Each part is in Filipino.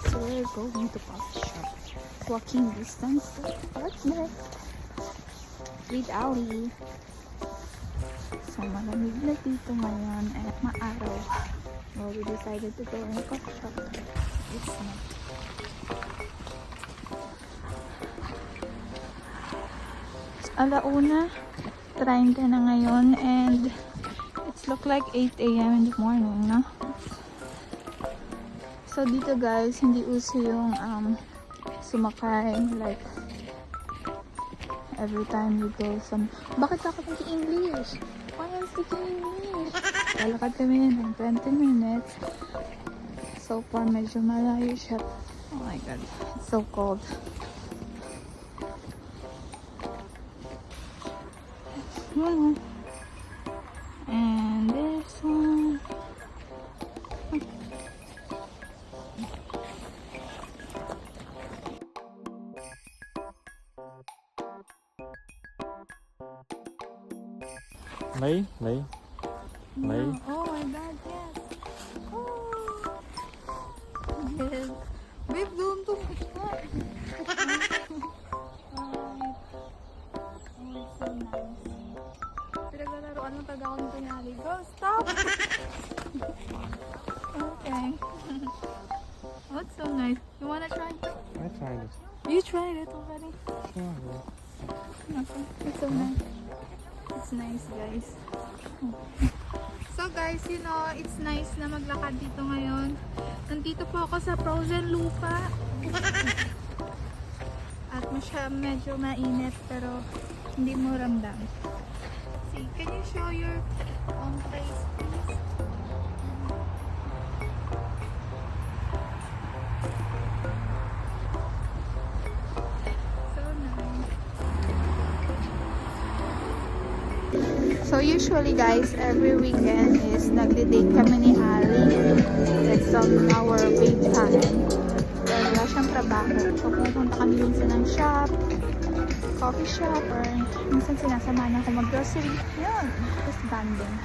guys, we're going to coffee shop. Walking distance. What's next? With Ali. So, malamig na dito ngayon at maaraw. Well, we decided to go in a coffee shop. It's not. Alauna. 30 na ngayon and it's look like 8 AM in the morning, no? So, dito guys, hindi uso yung sumakay like every time you go some... Bakit ako nag-English? Why am I speaking English? Lalakad kami ng 20 minutes. So far, medyo malayo siya. Oh my god, it's so cold. And this one. May? Oh my god, yes. Oh. Yes. Babe, don't do it. Oh, it's so nice. Pinaglalaroan ng taga ko nito nyari. Go, stop! Okay. Oh, it's so nice. You wanna try it? I tried it. You tried it already? Sure. Okay. It's so nice. It's nice, guys. So guys, you know, it's nice na maglakad dito ngayon. Nandito po ako sa frozen lupa. At medyo mainit pero hindi mo ramdam. See, can you show your own place, please? So nice. So usually guys, every weekend is nagde-date kami ni Ali. It's on our big time. Pero wala siyang trabaho. So pupunta kami minsan ng shop, coffee shop, or minsan sinasama niya ako mag-grocery. Yun, just banding.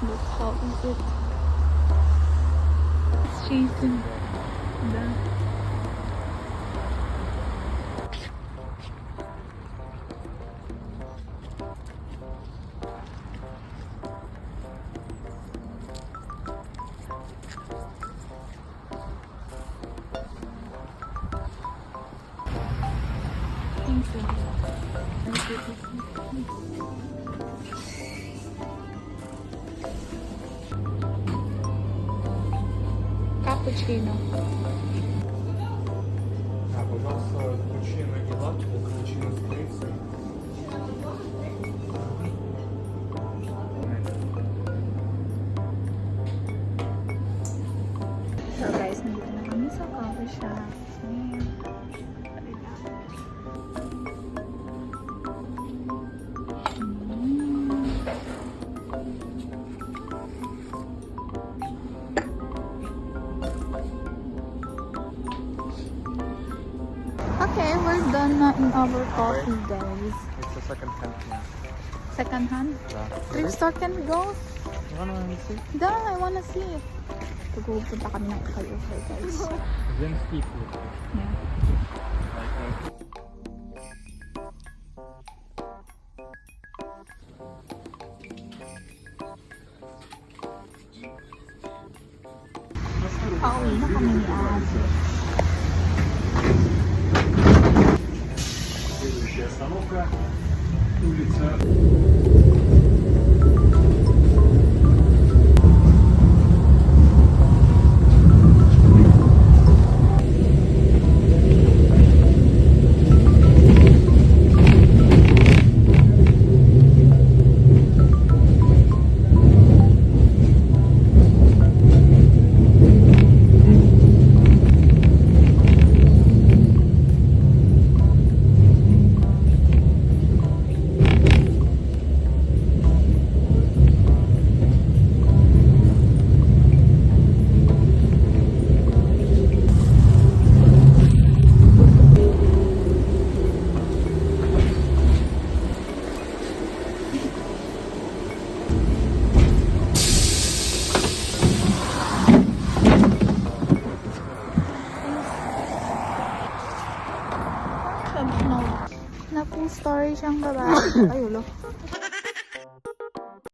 Look how is it? It's chasing the... Thank you. Thank you. Cappuccino. Пожалуйста, капучино и латте, капучино с корицей. So guys, nandito na kami sa coffee shop. Okay, we're done na in our coffee, guys. It's the second hand now. Second hand? Yeah. Thrift store can we go? You wanna see? Da, I wanna see it. Pupunta kami ng ukay-ukay, guys. Then speak with you. Yeah. Pauwi na kami ni Ate. Следующая остановка улица. siyang babae. Ay, ulo.